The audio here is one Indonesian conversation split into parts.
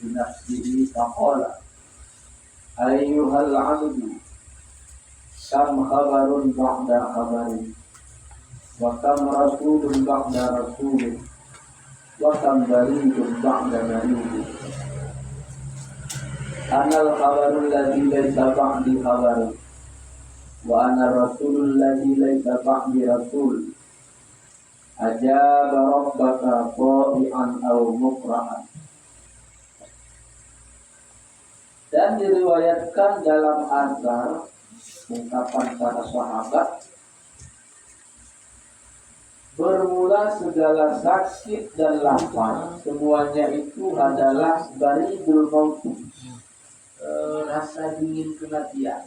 بنفسه فقال أيها العبد كم خبر بعد خبر وكم رسول بعد رسول وكم بريد بعد بريد أنا الخبر الذي ليس بعدي خبر وأنا الرسول الذي ليس بعدي رسول أجاب ربك طائعا أو مكرها. Dan diriwayatkan dalam asar ungkapan para sahabat, bermula segala sakit dan lapar semuanya itu adalah baridul maut, rasa dingin kematian,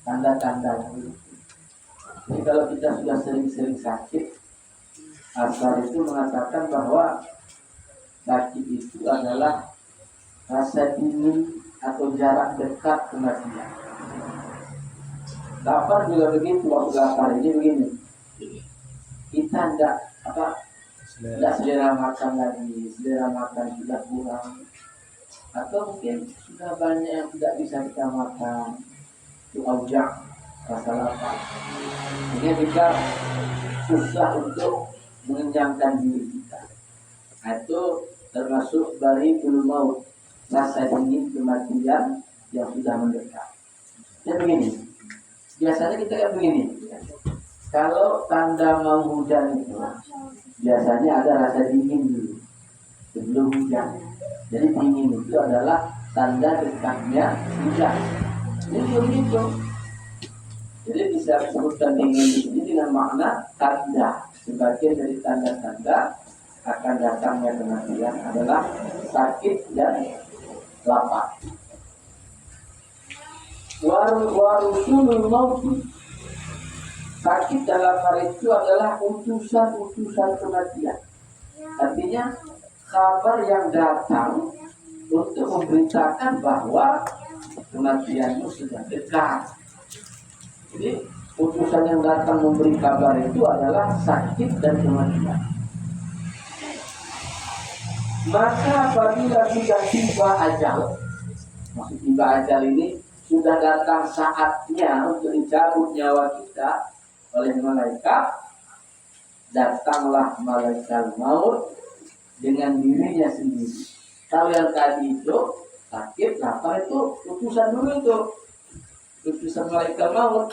tanda-tanda. Jadi kalau kita sudah sering-sering sakit, asar itu mengatakan bahwa sakit itu adalah rasa dingin atau jarak dekat kematian. Lapar juga begitu, waktu lapar ini begini, kita tidak selera makan lagi, selera makan sudah kurang, atau mungkin sudah banyak yang tidak bisa kita makan, itu aujak rasa lapar. Ini kita susah untuk mengenyangkan diri kita. Itu termasuk baridul maut, rasa dingin kematian yang sudah mendekat. Dan begini, biasanya kita kayak begini. Kalau tanda mau hujan itu biasanya ada rasa dingin dulu sebelum hujan. Jadi dingin itu adalah tanda dekatnya hujan. Jadi begitu. Jadi bisa disebutkan dingin ini dengan makna tanda. Sebagian dari tanda-tanda akan datangnya kematian adalah sakit dan lapar. Warusulul maut, sakit dalam hal itu adalah utusan-utusan kematian. Artinya kabar yang datang untuk memberitakan bahwa kematianmu sudah dekat. Jadi utusan yang datang memberi kabar itu adalah sakit dan kematian. Maka apabila sudah tiba ajal, maksud tiba ajal ini sudah datang saatnya untuk dicabut nyawa kita oleh malaikat, datanglah malaikat maut dengan dirinya sendiri. Tahu yang tadi itu sakit, lapar itu utusan dulu itu, utusan malaikat maut.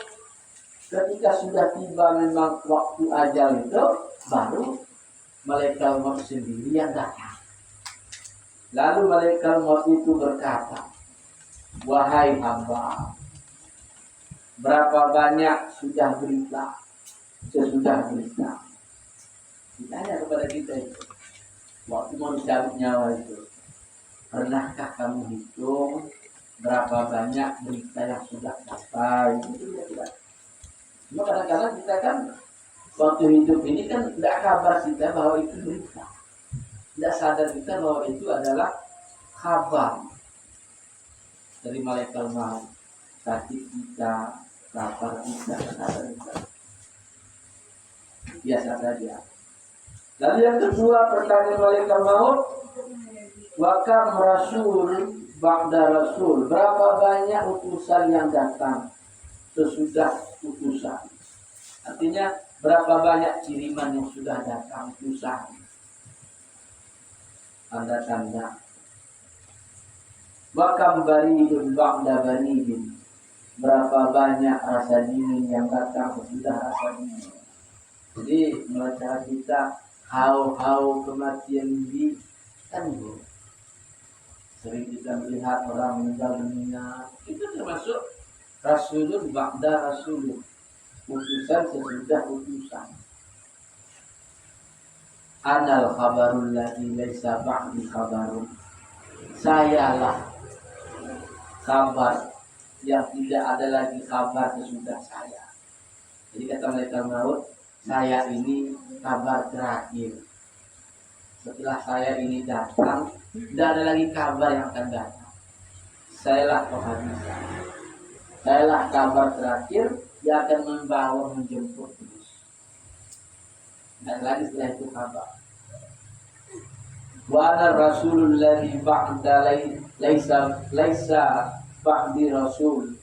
Ketika sudah tiba memang waktu ajal itu, baru malaikat maut sendiri yang datang. Lalu malaikat maut itu berkata, wahai hamba, berapa banyak sudah berita, sesudah berita. Ditanya kepada kita itu, waktu mau dicabut nyawa itu, pernahkah kamu hitung berapa banyak berita yang sudah sampai? Cuma kadang-kadang kita kan waktu hidup ini kan tidak kabar kita bahwa itu berita, tidak sadar kita bahwa itu adalah kabar dari malaikat maut, sakit kita, lapar kita, sadar kita. Biasa saja. Lalu yang kedua, pertanyaan malaikat maut, wakam rasul ba'da rasul, berapa banyak utusan yang datang sesudah utusan. Artinya berapa banyak kiriman yang sudah datang utusan. Tanda-tanda. Wakam baridun ba'da baridin, berapa banyak rasa dingin yang datang sesudah rasa dingin. Jadi melakukan kita hau-hau kematian di tangguh. Sering kita melihat orang meninggal dunia, itu termasuk rasulun ba'da rasulun, utusan sesudah utusan. Anal khabarul ladzi laisa ba'di khabarun, sayalah kabar yang tidak ada lagi kabar sesudah saya. Jadi kata malaikat maut, saya ini kabar terakhir. Setelah saya ini datang, tidak ada lagi kabar yang akan datang. Sayalah penghabisan. Sayalah kabar terakhir yang akan membawa menjemput terus. Dan lagi setelah itu kabar. Wa ana rasulul ladzi ba'da laisa ba'di rasul.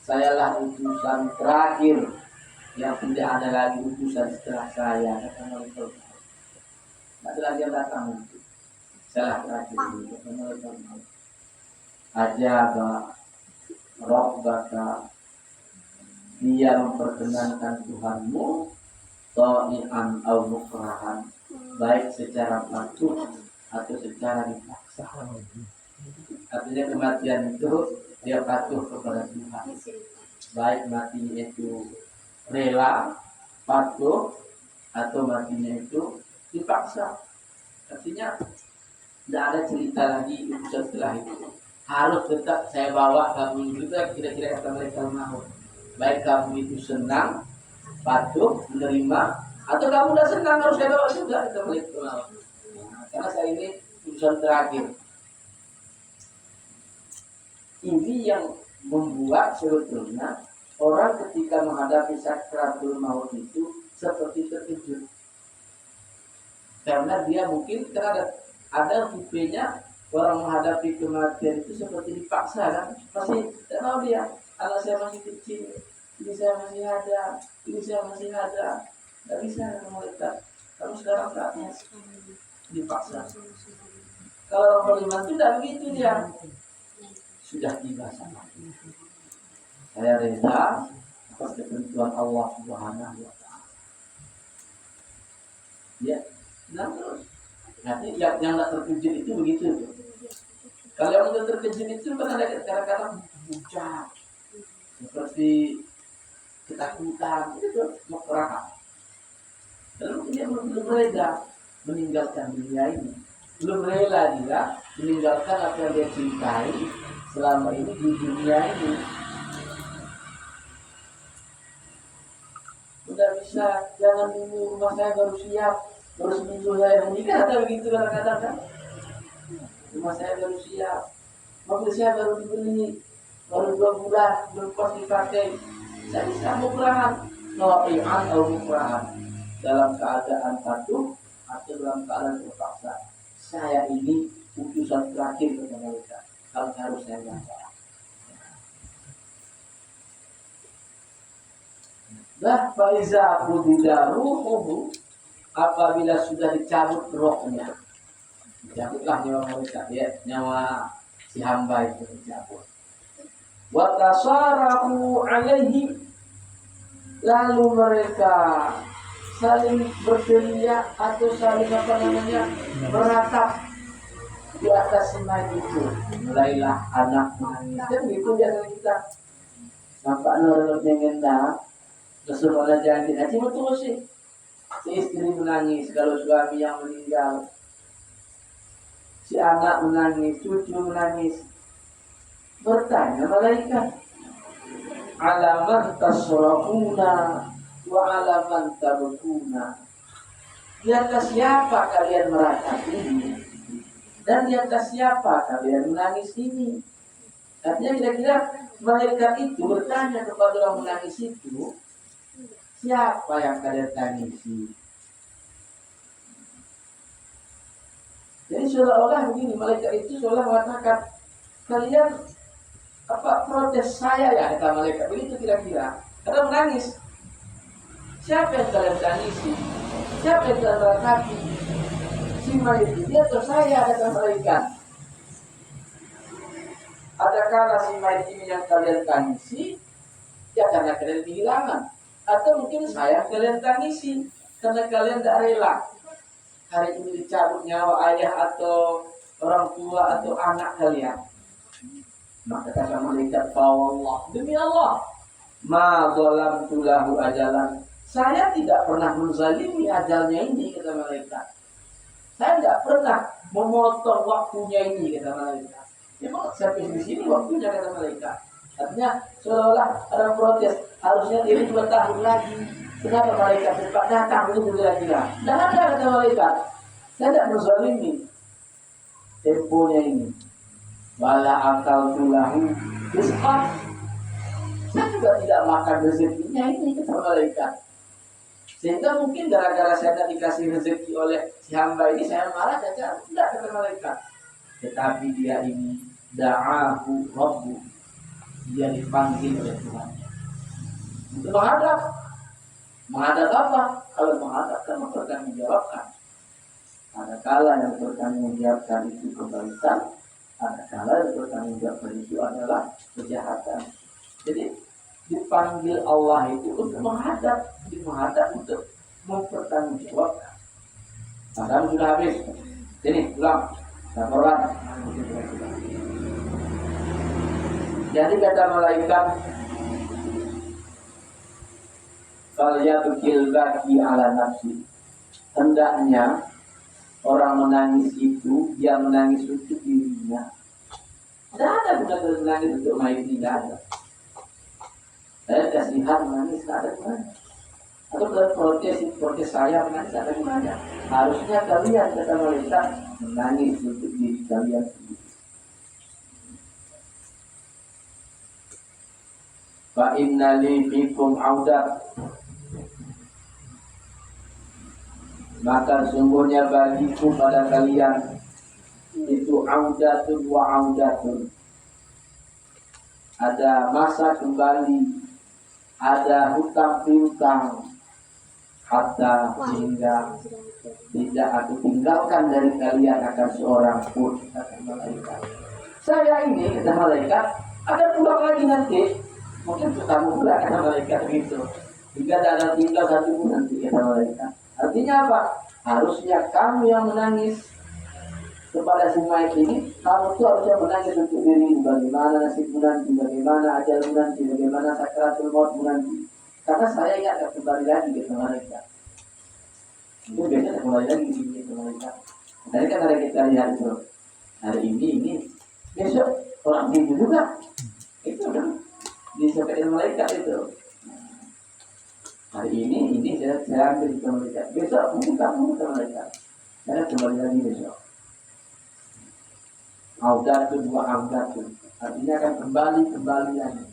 Sayalah utusan terakhir yang tidak ada lagi utusan setelah saya, kata Malaikat. Tidak ada lagi yang datang itu. Salah terakhir itu, kata Malaikat. Ajaba Rabbaka, dia memperkenankan Tuhanmu ta'i'an au mukrahan, baik secara patuh atau secara dipaksa. Artinya kematian itu dia patuh kepada Tuhan, baik matinya itu rela, patuh, atau matinya itu dipaksa. Artinya tidak ada cerita lagi setelah itu. Harus tetap saya bawa kamu itu, kira-kira kata mereka mau. Baik kamu itu senang, patuh, menerima, atau kamu udah senang harus saya bawa juga, kata mereka mau. Karena saya ini urusan terakhir. Ini yang membuat sebetulnya orang ketika menghadapi sakratul maut itu seperti terkejut. Karena dia mungkin ada tipenya orang menghadapi kematian itu seperti dipaksa kan. Masih tidak mau dia, anak saya masih kecil, ini saya masih ada, ini saya masih ada. Tidak bisa mereka. Kamu sekarang saatnya dipaksa. Kalau orang beriman itu tidak begitu dia. Sudah tiba sama. Saya reda atas ketentuan Allah Subhanahu wa Ta'ala. Ya, nah terus. Nanti yang tidak terkejut itu begitu tuh. Kalau yang tidak terkejut itu kan ada kadang-kadang bucah, seperti ketakutan, itu mekerah. Lalu dia belum rela meninggalkan dunia ini, belum rela dia meninggalkan apa yang dia cintai selama ini di dunia ini. Udah bisa, jangan dulu, rumah saya baru siap, baru seminggu saya menikah, atau begitu kadang-kadang kan. Rumah saya baru siap, mobil saya baru dibeli, baru 2 bulan, belum pas dipakai. Saya bisa mukurahan, ta'i'an atau mukurahan, dalam keadaan patuh atau dalam keadaan terpaksa. Saya ini utusan terakhir kepada mereka, kalau harus saya baca. Dah faiza qudida ruhuhu, apabila sudah dicabut rohnya, dicabutlah nyawa mereka, ya, nyawa si hamba itu dicabut. Wa tasarahu alaihi, lalu mereka saling berteriak atau saling meratap di atas semai itu. Mulailah anak menangis. Kan gitu biasa kita. Nampak nurut mengendak, Rasulullah janji, nanti betul sih. Si istri menangis kalau suami yang meninggal. Si anak menangis, cucu menangis. Bertanya malaikat, alaman tasrahuna wa alaman tabkuna. Di atas siapa kalian meratap ini? Dan di atas siapa kalian menangis ini? Artinya kira-kira malaikat itu bertanya kepada orang menangis itu, siapa yang kalian tangisi? Jadi seolah-olah begini, malaikat itu seolah mengatakan, kalian protes saya ya, kata malaikat begitu kira-kira. Karena menangis. Siapa yang kalian tangisi? Siapa yang kalian ratapi? Si mayit dia atau saya, kata malaikat. Adakah si mayit ini yang kalian tangisi? Ya karena kalian kehilangan. Atau mungkin saya kalian tangisi karena kalian tidak rela hari ini dicabut nyawa ayah atau orang tua atau anak kalian. Maka kata malaikat, "Fawallah, demi Allah, ma zalamtu lahu ajalan." Saya tidak pernah menzalimi ajalnya ini, kata malaikat. Saya tidak pernah memotong waktunya ini, kata malaikat. Memang sampai di sini waktunya, kata malaikat. Artinya seolah ada protes, harusnya ini 2 tahun lagi. Kenapa malaikat cepat datang itu kira-kira? Tidak ada, kata malaikat. Saya tidak menzalimi temponya ini. Wala akal tulahu rizqah. Saya juga tidak makan rezekinya ini, kata malaikat. Sehingga mungkin gara-gara saya tidak dikasih rezeki oleh si hamba ini, saya marah saja. Tidak, kata malaikat. Tetapi dia ini da'ahu rabbu, dia dipanggil oleh Tuhan untuk menghadap. Menghadap apa? Kalau menghadap kan mempertanggungjawabkan. Ada kala yang bertanggungjawabkan itu kebaikan, ada kala yang bertanggungjawabkan itu adalah kejahatan. Jadi dipanggil Allah itu untuk menghadap, untuk mempertanggungjawabkan. Padahal sudah habis. Sini, pulang. Laporan. Jadi kata malaikat, "Falyabkil baki ala nafsi." Hendaknya orang menangis itu dia menangis untuk dirinya. Tidak ada benar-benar menangis untuk mayat, tidak ada. Saya kasihan menangis, tidak ada gunanya. Atau protes saya menangis, tidak ada gunanya. Harusnya kalian, kata malaikat, menangis untuk diri kalian sendiri. Fa inna li fikum audat, maka sungguhnya bagiku pada kalian itu audatun wa audatun, ada masa kembali, ada hutang piutang, hatta hingga tidak aku tinggalkan dari kalian akan seorang pun, kata malaikat. Saya ini, kata malaikat, akan pulang lagi nanti. Mungkin kamu pula, kata malaikat begitu. Hingga tidak ada tinggal satu pun nanti, kata malaikat. Artinya apa? Harusnya kamu yang menangis kepada si mayat ini, kamu tuh harusnya menangis untuk diri. Bagaimana nasibmu nanti, bagaimana ajalmu nanti, bagaimana sakaratul mautmu nanti. Karena saya ingat akan kembali lagi, kata malaikat. Itu biasanya kembali lagi ke malaikat. Tadi kan ada kita lihat itu, hari ini, besok orang tidur juga. Itu kan disampaikan malaikat itu. Hari ini saya ambil ke malaikat. Besok mungkin kamu ke malaikat. Saya kembali lagi besok. Audatun wa audatun, artinya akan kembali lagi.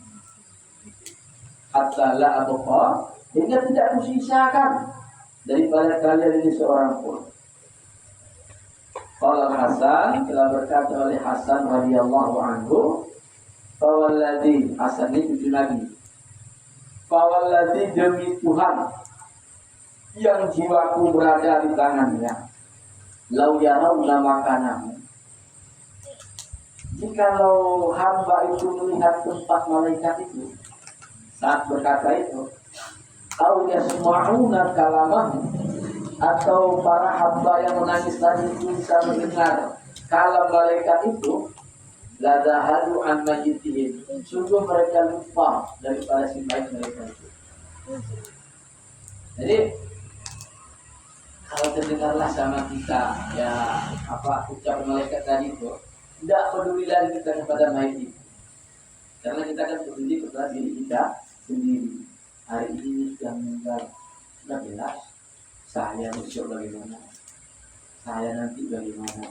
Hatta la abqa, hingga tidak kusisakan daripada kalian ini seorang pun. Qala Hasan, telah berkata oleh Hasan radhiyallahu anhu, fawalladzi, Hasan ini cucu Nabi, fawalladzi, demi Tuhan yang jiwaku berada di tangannya, lau yarawna makanahu, jikalau hamba itu melihat tempat malaikat itu saat berkata itu, au yasma'una kalamahu, atau para hamba yang menangis tadi itu bisa mendengar kalam malaikat itu, la zahadu an majidihim, sungguh mereka lupa daripada si baik mereka itu. Jadi kalau terdengarlah sama kita ya apa ucapan malaikat tadi itu, tidak peduli lagi kita kepada mayat itu, karena kita kan peduli kepada diri kita sendiri. Hari ini sudah meninggal, sudah jelas. Saya besok bagaimana? Saya nanti bagaimana?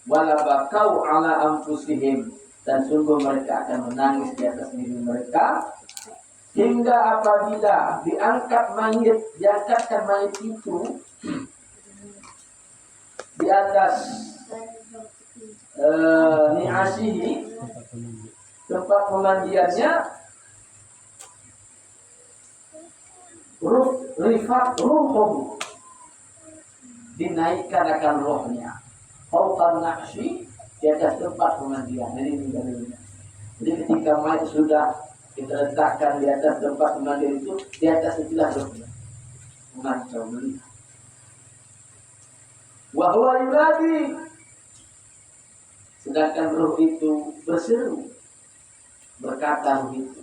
Walabakau ala anfusihim, dan sungguh mereka akan menangis di atas diri mereka, hingga apabila diangkatkan mayat itu di atas ni'asihi, tempat pemandiannya, rifat ruhuhu, dinaikkan akan rohnya, fauqan naqsi, di atas tempat pemandian. Jadi ketika mayat sudah kita letakkan di atas tempat pemandian itu, di atas itulah rohnya mengancam melihat. Wa huwa yunadi, sedangkan roh itu berseru, berkata begitu.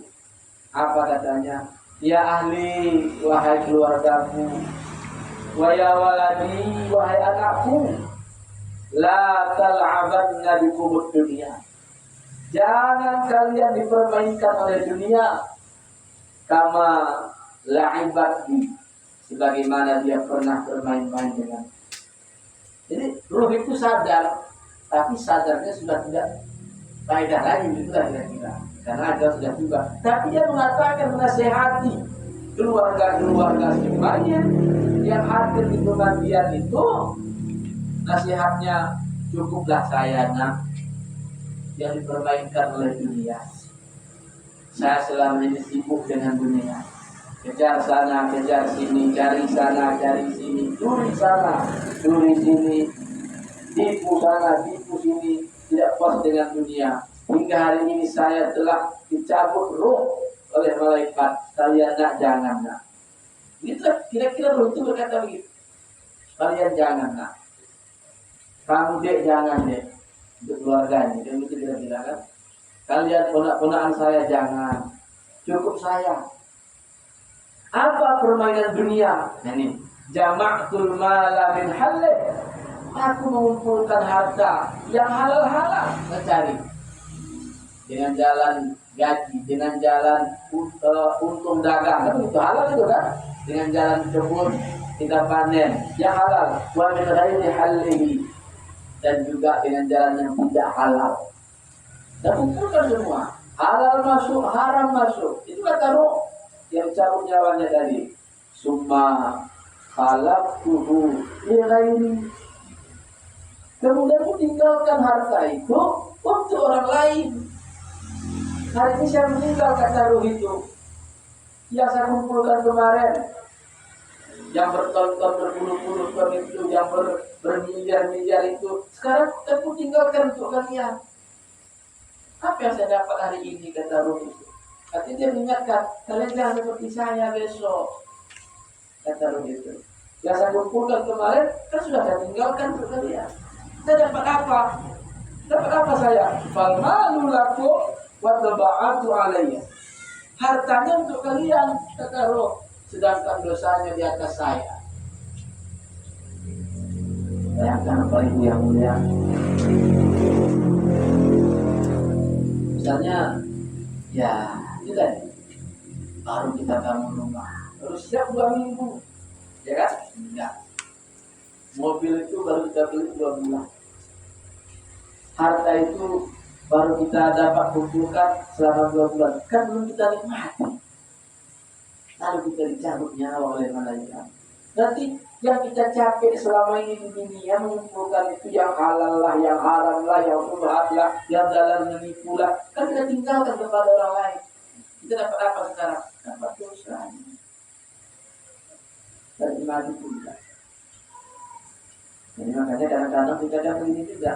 Apa katanya? Ya ahli, wahai keluargaku, wa ya waladi, wahai anakku, la tal'abanna bikumud dunia, jangan kalian dipermainkan oleh dunia, kama la'ibati, sebagaimana dia pernah bermain-main dengan. Jadi roh itu sadar, tapi sadarnya sudah tidak faedah lagi, itulah kira-kira. karena ada sudah juga. Tapi dia mengatakan menasehati keluarga-keluarga semuanya yang hadir di kematian itu, nasihatnya, cukuplah saya nak yang dipermainkan oleh dunia. Saya selama ini sibuk dengan dunia, kejar sana, kejar sini, cari sana, cari sini, curi sana, curi sini, tipu sana, tipu sini, tidak puas dengan dunia. Hingga hari ini saya telah dicabut roh oleh malaikat. Kalian nak, jangan nak. Gitu, kira-kira roh itu berkata begitu. Kalian jangan nak. Kamu dek jangan dek. Untuk keluarganya, dia itu kira-kira kan. Kalian ponak-ponakan saya jangan. Cukup saya. Apa permainan dunia? Nah ini, jama'tul mala min halal. Aku mengumpulkan harta yang halal-halal, mencari dengan jalan gaji, dengan jalan untung dagang, kan itu halal itu kan? Dengan jalan kebun kita panen yang halal, wa min ghairi halalihi, dan juga dengan jalan yang tidak halal. Dan kumpulkan semua, halal masuk, haram masuk. Itu kata roh yang cabut nyawanya tadi. Summa khalaqtuhu li ghairi. Kemudian aku tinggalkan harta itu untuk orang lain. Hari ini saya meninggal, kata roh itu. Yang saya kumpulkan kemarin, yang bertonton berpuluh-puluh ton itu, yang bermiliar-miliar itu, sekarang aku tinggalkan untuk kalian. Apa yang saya dapat hari ini, kata roh itu. Artinya dia mengingatkan, kalian jangan seperti saya besok, kata roh itu. Yang saya kumpulkan kemarin, kan sudah saya tinggalkan untuk kalian. Saya dapat apa? Dapat apa saya? Fal malu lakum wa taba'atu alayya. Hartanya untuk kalian, kata roh, sedangkan dosanya di atas saya. Bayangkan apa itu yang mulia. Misalnya, ya, itu tadi. Baru kita bangun rumah, baru siap 2 minggu, ya kan? Enggak. Mobil itu baru kita beli 2 bulan. Harta itu baru kita dapat kumpulkan selama 2 bulan. Kan belum kita nikmati. Lalu kita dicabut nyawa oleh malaikat. Nanti yang kita capek selama ini di dunia mengumpulkan itu yang halal lah, yang haram lah, yang subhat lah, yang dalam menipu lah. Kan kita tinggalkan kepada orang lain. Kita dapat apa sekarang? Dapat dosa. Dan mati pula. Jadi makanya kadang-kadang kita kan begini juga.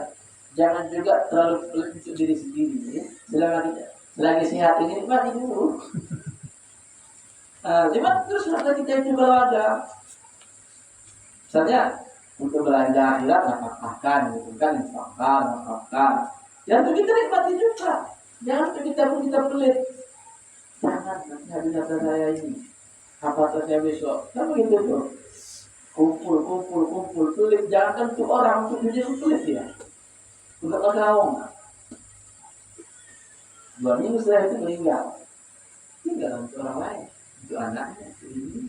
Jangan juga terlalu pelit untuk diri sendiri. Ya. Selagi sehat ini nikmati dulu. Cuma terus harta kita itu kalau ada, misalnya untuk belanja akhirat nafkahkan, gitu kan, nafkahkan. Yang itu kita nikmati juga. Jangan untuk kita pelit. Jangan nanti habis harta saya ini, apa saya besok. Kan begitu tuh. Kumpul, pelit. Jangan kan untuk orang, untuk diri pelit ya. Untuk orang 2 minggu setelah itu meninggal. Tinggal untuk orang lain. Itu anaknya, itu ini.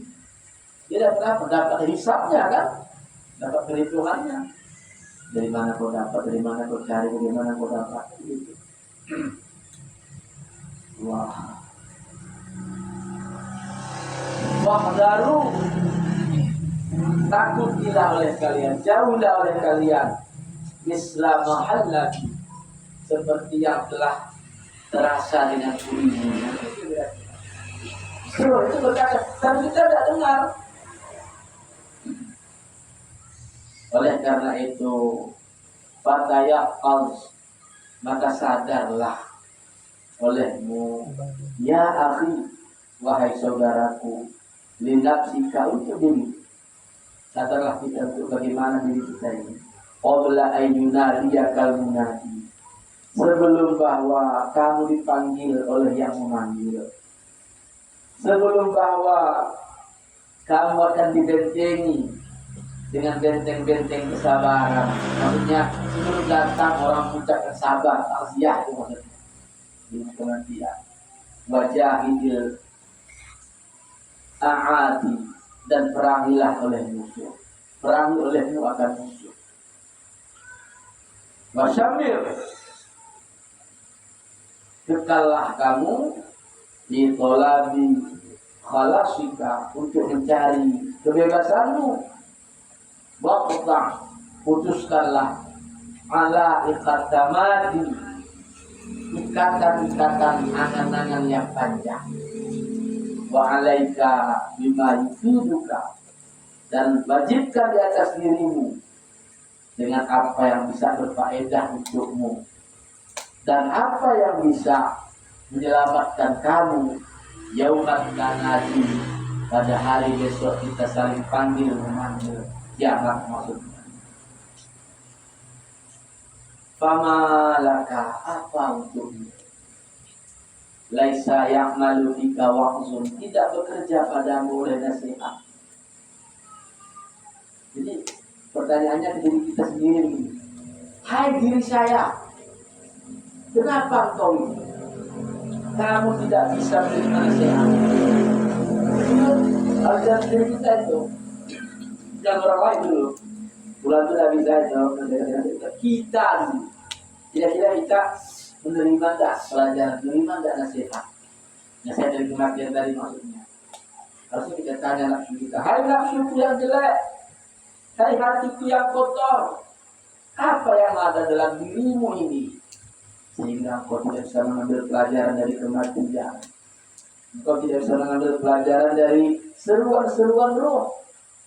Dia dapat apa? Dapat hisapnya kan? Dapat perhitungannya. Dari mana kau dapat, dari mana kau cari, dari mana kau dapat. Gitu. Wah. Wahdaru. Takutilah oleh kalian, jauhlah oleh kalian. Islam mahallaki. Seperti yang telah terasa dengan kurinya. Itu berkata, tapi kita tidak dengar. Oleh karena itu, fatayaqaz, maka sadarlah olehmu, ya akhi, wahai saudaraku, linafsika, untuk diri. Sadarlah kita untuk bagaimana diri kita ini. Qabla ayyunadiyakal munadi, sebelum bahwa kamu dipanggil oleh yang memanggil. Sebelum bahwa kamu akan dibentengi dengan benteng-benteng kesabaran. Maksudnya sebelum datang orang mengucapkan sabar, takziah itu maksudnya. Ini kematian. Wajahidil a'ati, dan perangilah oleh musuh. Perangi olehmu akan musuh. Wasyamir, kekallah kamu di tolabi khalasika, untuk mencari kebebasanmu. Waqta', putuskanlah ala iqatamati, ikatan-ikatan angan-angan yang panjang. Wa alaika bima yufiduka, dan wajibkan di atas dirimu dengan apa yang bisa berfaedah untukmu dan apa yang bisa menyelamatkan kamu yaumat tanadi, pada hari besok kita saling panggil memanggil, kiamat maksudnya. Fama laka, apa untukmu? Laisa ya'malu fika wa'zun, tidak bekerja padamu oleh nasihat. Jadi pertanyaannya ke diri kita sendiri, hai diri saya, kenapa engkau ini? Kamu tidak bisa menerima nasihat. Harus dari diri kita itu, jangan orang lain dulu. Bulan itu tidak bisa itu, kita dulu. Kira-kira kita menerima tak pelajaran, menerima tak nasihat? Nasihat dari kematian tadi maksudnya. Harusnya kita tanya nafsu kita, hai nafsuku yang jelek, hai hatiku yang kotor, apa yang ada dalam dirimu ini sehingga engkau tidak bisa mengambil pelajaran dari kematian, engkau tidak bisa mengambil pelajaran dari seruan-seruan roh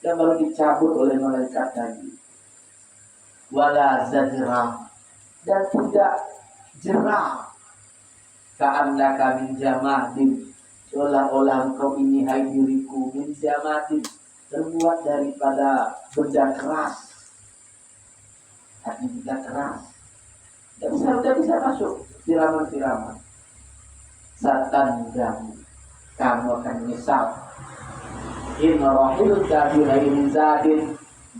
yang baru dicabut oleh malaikat tadi. Wala zajra, dan tidak jerah, ka'annaka min jamadin, seolah-olah engkau ini hai diriku min jamadin, terbuat daripada benda keras. Hati kita keras, tidak bisa masuk siraman-siraman. Satan kamu akan menyesal. In rahilta bi ghairi zadin,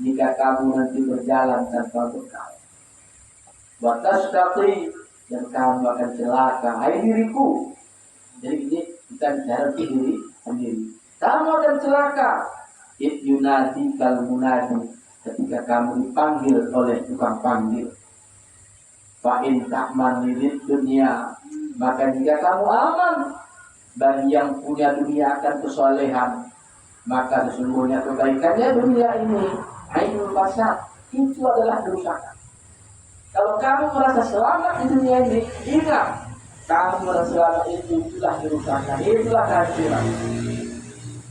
jika kamu nanti berjalan tanpa bekal. Wa tashtaqi, dan kamu akan celaka, hai diriku. Jadi ini kita bicara diri sendiri. Kamu akan celaka. It yunadi kal munadi, ketika kamu dipanggil oleh tukang panggil. Fa in ta'man lid dunia, maka jika kamu aman bagi yang punya dunia akan kesolehan, maka sesungguhnya kebaikannya dunia ini ainul fasad, itu adalah kerusakan. Kalau kamu merasa selamat di dunia ini, ingat, kamu merasa selamat itulah kerusakan, itulah kehancuran.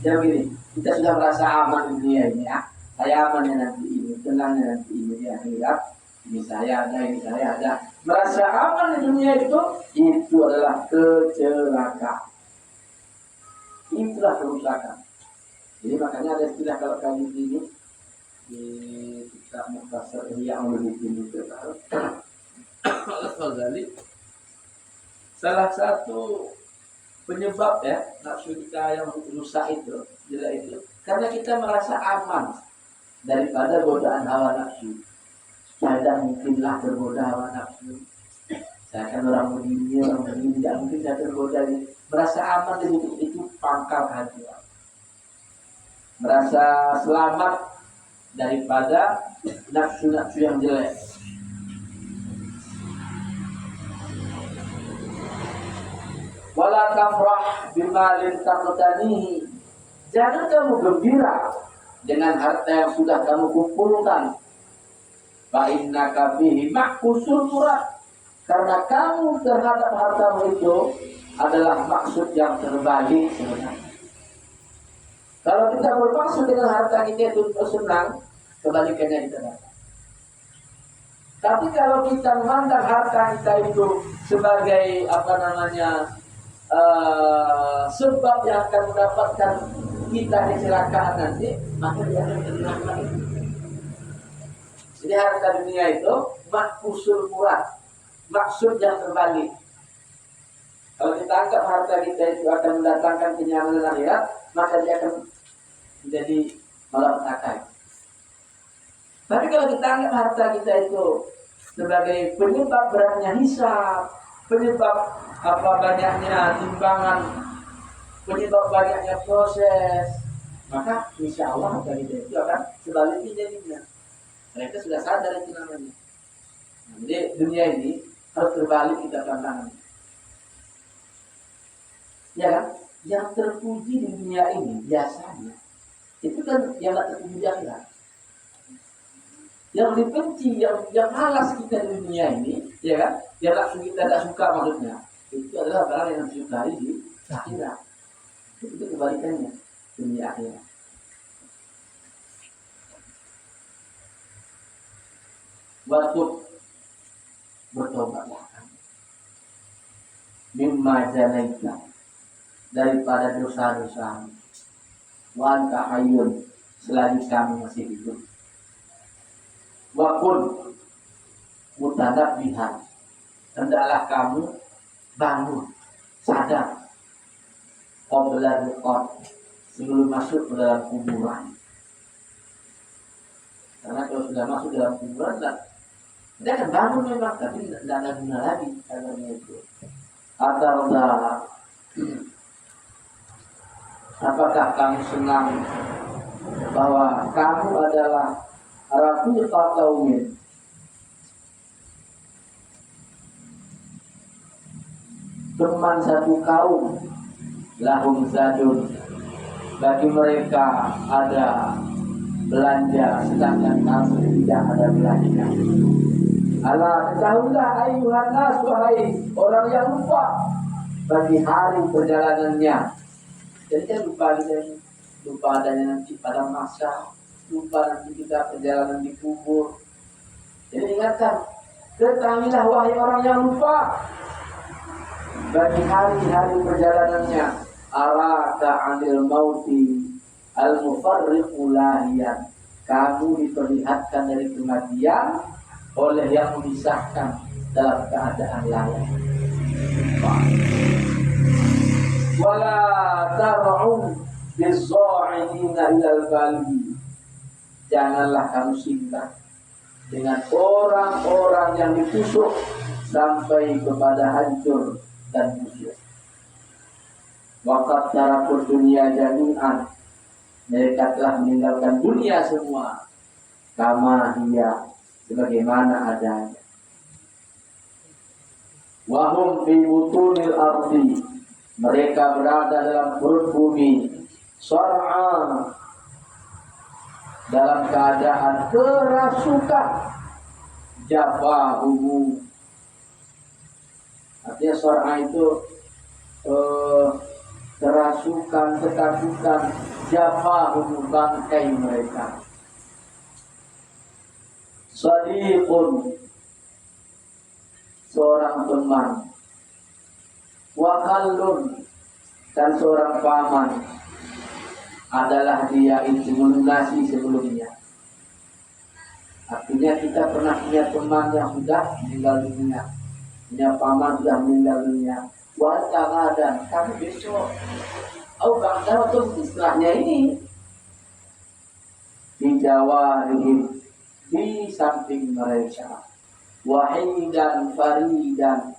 Jadi begini, kita sudah merasa aman di dunia ini, ya. Saya amannya nanti ini, tenangnya nanti ini, ya, akhirat. Ini saya ada. Merasa aman di dunia itu adalah kecelakaan. Itulah kerusakan. Jadi makanya ada istilah kalau kali ini di kitab Mukhtasar yang lebih tinggi itu salah satu penyebab ya nafsu kita yang rusak itu karena kita merasa aman daripada godaan hawa nafsu. Saya mungkinlah tergoda hawa nafsu. Saya kan orang begini, tidak mungkin saya tergoda. Merasa aman di itu pangkal kehancuran. Merasa selamat daripada nafsu-nafsu yang jelek. Wala tafrah bimalin taqtanihi, jangan kamu gembira dengan harta yang sudah kamu kumpulkan. Fa innaka fihi maqsusul murad, karena kamu terhadap hartamu itu adalah maksud yang terbalik sebenarnya. Kalau kita bermaksud dengan harta kita itu senang, kebalikannya kita dapat. Tapi kalau kita memandang harta kita itu sebagai sebab yang akan mendapatkan kita kecelakaan nanti, maka dia akan kehilangan itu. Jadi harta dunia itu maqsusul murad, maksud yang terbalik. Kalau kita anggap harta kita itu akan mendatangkan kenyamanan akhirat, maka dia akan menjadi malapetaka. Tapi kalau kita anggap harta kita itu sebagai penyebab beratnya hisab, penyebab banyaknya timbangan, penyebab banyaknya proses, maka insya Allah harta kita itu akan sebaliknya jadinya. Mereka sudah sadar itu namanya. Jadi dunia ini harus terbalik kita pandangan. ya kan? Yang terpuji di dunia ini biasanya itu kan yang tak terpuji di akhirat. Yang dibenci, yang malas kita di dunia ini, ya kan? Yang kita tidak suka maksudnya, itu adalah barang yang disukai di akhirat. Itu kebalikannya dunia akhirat. Waktu bertobatlah kamu mimma janaika, daripada dosa-dosa, wa anta hayyun, selagi kamu masih hidup. Wa kun mutanabbihan, hendaklah kamu bangun, sadar, qabla ruqad, sebelum masuk ke dalam kuburan. Karena kalau sudah masuk dalam kuburan, dia akan bangun memang, tapi tidak ada guna lagi kabarnya itu. Atau apakah kamu senang bahwa kamu adalah rafiqat qaumin, teman satu kaum, lahum zadun, bagi mereka ada belanja, sedangkan kamu tidak ada belanja. Allah, ketahuilah ayuhan nas, wahai orang yang lupa bagi hari perjalanannya. Jadi kan lupa adanya nanti pada masa, lupa nanti kita perjalanan di kubur. Jadi ingatkan, ketahuilah wahai orang yang lupa bagi hari-hari perjalanannya. Araka anil mauti al-mufarriqu lahiyan, kamu diperlihatkan dari kematian oleh yang memisahkan dalam keadaan layak. Wala tar'u bizza'inina ilal bali, janganlah kamu singgah dengan orang-orang yang ditusuk sampai kepada hancur dan busuk. Waqad tarakul dunia jami'an, mereka telah meninggalkan dunia semua, kama hiya, sebagaimana adanya. Wahum fi butunil ardi, mereka berada dalam perut bumi, sar'a, dalam keadaan kerasukan, jafahu, artinya sar'a itu kerasukan, ketakutan, jafahu, bangkai mereka. Sadiqun, seorang teman, wakallun, dan seorang paman, adalah dia itu melunasi sebelumnya. Artinya kita pernah punya teman yang sudah meninggal dunia, punya paman sudah meninggal dunia. Wa'ala, dan kami besok, bangsa atau istilahnya ini, di jawarihim, di samping mereka, wahidan faridan,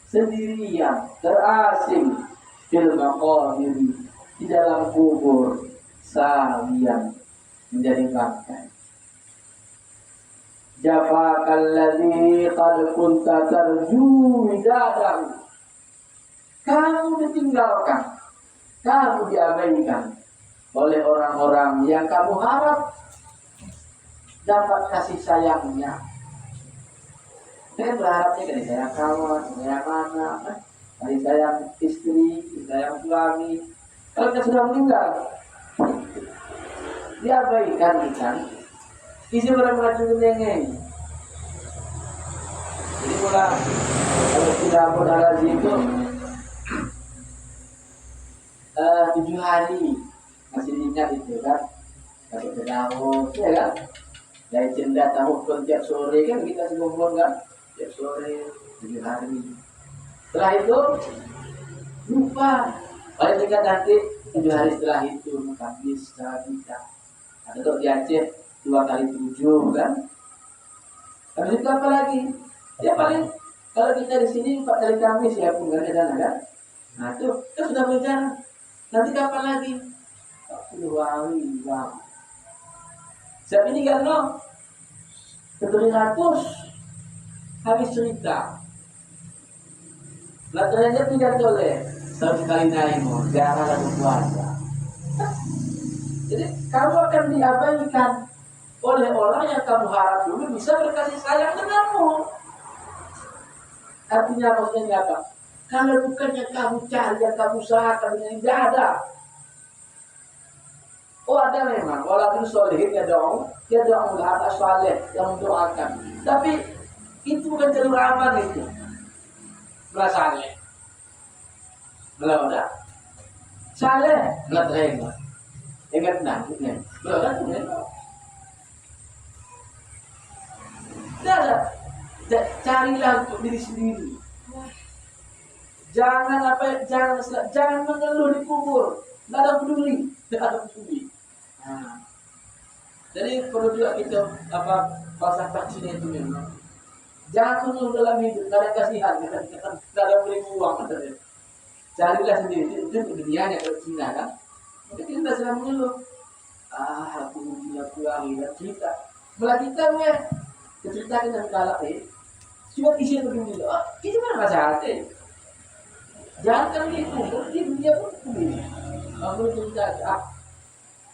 sendirian, terasing, fil maqabir, di dalam kubur, sawiyan, menjadi bangkai. Jafakal ladzi qad kunta tarju widadahu, kamu ditinggalkan, kamu diabaikan oleh orang-orang yang kamu harap dapat kasih sayangnya. Saya berharapnya kasih sayang kawan, sayang anak, kasih sayang istri, kasih sayang suami. Kalau kita sudah meninggal, diabaikan kan? Isi orang mengacung nengeng. Jadi pula kalau tidak berhaji itu 7 hari masih ingat itu kan, kalau tahu, ya kan? Dari cendak tahu pun tiap sore kan kita ngomong kan, tiap sore 7 hari. Setelah itu lupa, paling dekat nanti 7 hari setelah itu habis secara kita. Ada tuh di Aceh 2 kali 7 kan? Habis itu apa lagi? Ya paling kalau kita di sini 4 kali Kamis ya pun kan ada kan? Nah itu sudah berjalan. Nanti kapan lagi? 10 hari bang. Siap ini kan no? 700 habis cerita. Latihannya tidak boleh. 1 Tahun sekali naik mau jarang ada puasa. Jadi kamu akan diabaikan oleh orang yang kamu harap dulu bisa berkasih sayang denganmu. Artinya maksudnya apa? Kalau bukannya kamu cari, yang kamu usahakan, yang tidak ada. Oh ada memang, walaupun solehin ya dong ada soleh yang mendoakan. Tapi itu bukan jalur aman itu. Merasa saleh, belum ada. Saleh, nggak terima. Ingat nanti nih, belum ada tuh nih. Tidak ada. Carilah untuk diri sendiri. Jangan mengeluh di kubur. Tidak ada peduli, tidak ada peduli. Nah, jadi perlu juga kita vaksin itu memang. Jangan mengeluh dalam hidup, tidak ada kasihan, tidak ada beri uang. Carilah sendiri, itu dunianya kalau Cina kan. Maka kita sedang mengeluh. Aku punya akhirat cerita. Malah kita ceritakan dengan galak cuma isi begini dulu. Itu mana masalah jangan kan itu, berarti dia pun begini. Aku cerita,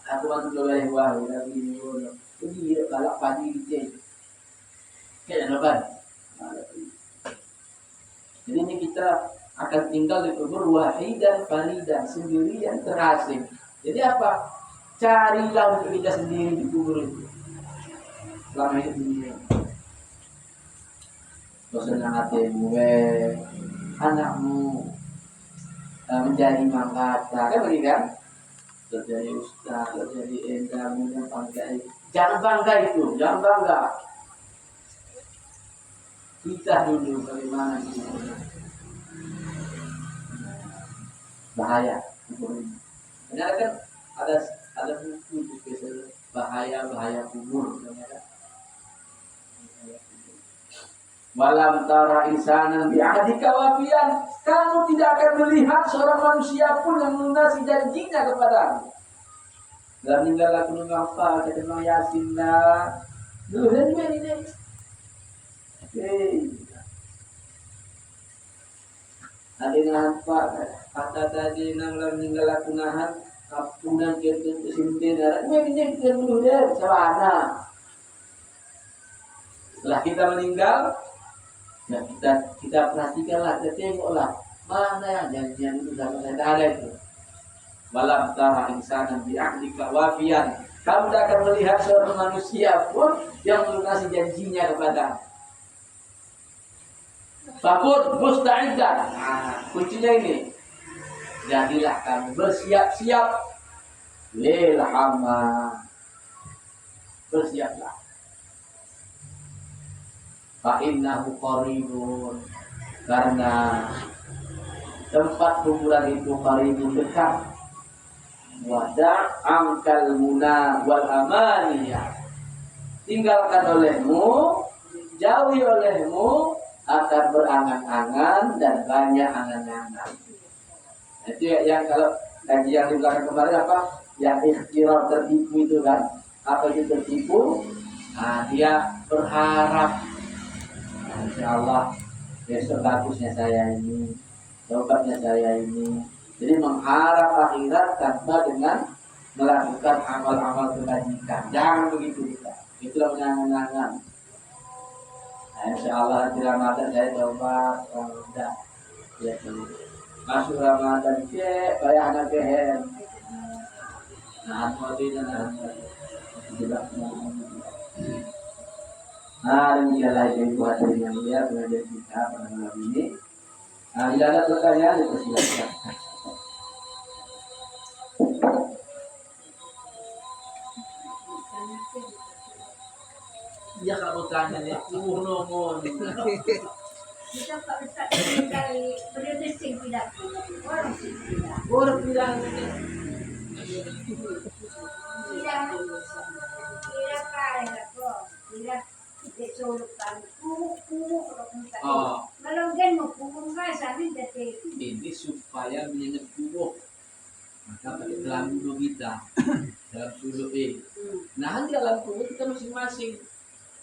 aku bantu doa yang wah, ini dia galak pagi gitu. Kayak apa? Jadi ini kita akan tinggal di kubur wahidan faridan, sendirian terasing. Jadi apa? Carilah untuk kita sendiri di kubur itu. Selama hidup dunia. Bosan hatimu, anakmu menjadi mangkata, kan begitu kan? Terjadi ustaz, terjadi endah, mudah bangga. Jangan bangga itu, jangan bangga. Kita dulu bagaimana sih? Bahaya. Benar kan? Ada buku juga bahaya kubur. Walam tara insanan bi'adika wafian. Kamu tidak akan melihat seorang manusia pun yang melunasi janjinya kepadamu. Dalam tinggal aku apa kata Bang Yasin lah. Dulu dan ini. Ada apa kata tadi nang dalam tinggal aku nahan kapunan kita kesimpulan darah. Ini kita dulu deh celana. Setelah kita meninggal, nah kita perhatikanlah, kita tengoklah mana yang janjian itu sama saya ada itu. Walam tara insanan bi'ahdika wafian. Kamu tidak akan melihat seorang manusia pun yang melunasi janjinya kepada. Fakun musta'idan. Nah, kuncinya ini. Jadilah kamu bersiap-siap lil amal. Bersiaplah. Fa'innahu qaribun. Karena tempat kuburan itu qaribun dekat. Wada' angkal muna wal amaniyah. Tinggalkan olehmu, jauhi olehmu akan berangan-angan dan banyak angan-angan. Itu yang kalau kaji yang di belakang kemarin apa? Yang ikhtiar tertipu itu kan? Apa itu tertipu? Nah, dia berharap insyaallah besok bagusnya saya ini, tobatnya saya ini. Jadi mengharap akhirat tanpa dengan melakukan amal-amal kebajikan. Jangan begitu kita. Itulah menangan-nangan. Nah, insyaallah di Ramadan saya coba sudah ya masuk Ramadan ke bayar anak kehen. Nah, modinya tidak demikianlah ibu hadirin yang mulia pengajian kita pada malam ini. Nah, bila ada pertanyaan dipersilakan. Ya kalau tanya ya, nomor. Kita Pak Ustaz dari berdesing tidak Orang bilang tidak kaya kok tidak disolukan kuku melonggen mau kuku sabi dete ini supaya menyengat tubuh. Maka pakai dalam tubuh kita, dalam tubuh Nah, dalam tubuh kita masing-masing.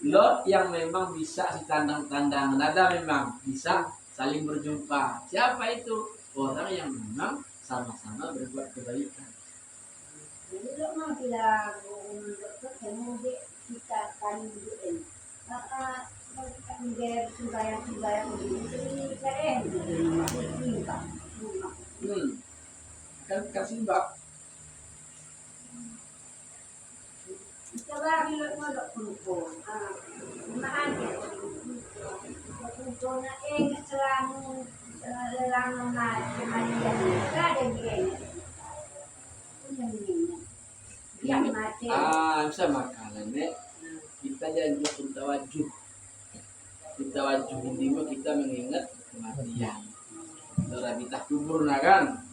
Lot yang memang bisa ditandang-tandangan, ada memang bisa saling berjumpa. Siapa itu? orang yang memang sama-sama berbuat kebaikan. Jadi lo mau bilang untuk kemudian kita kandiin. Kalau kita menjadi sembahyang begini, keren begini, masih Kan kasih mbak. kita lagi lo mau kumpul. Mahan ya. Kumpulnya selama mati ada dia. Yang mati. Bisa makanan kita janji untuk tawajuh. Kita wajib ini kita mengingat kematian. Setelah kita kubur kan.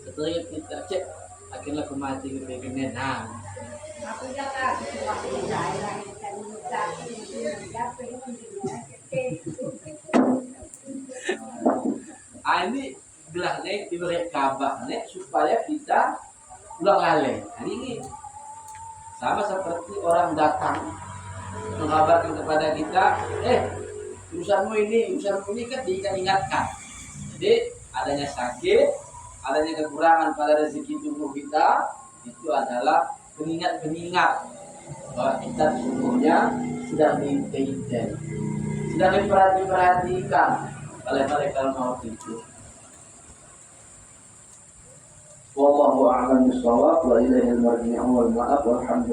Setelah kita cek akhirnya kematian kita nah. Aku jaga waktu saya kan minta Ini belah diberi kabar supaya kita ulang lalai. Hari ini sama seperti orang datang mengabarkan kepada kita, urusanmu ini kan diingatkan. Jadi adanya sakit, adanya kekurangan pada rezeki tubuh kita, itu adalah pengingat bahwa kita sesungguhnya sedang diintai, sedang diperhatikan oleh malaikat maut itu. Wallahu a'lam bishawab wa ilaihi al-marji'u wal ma'ab walhamdulillah.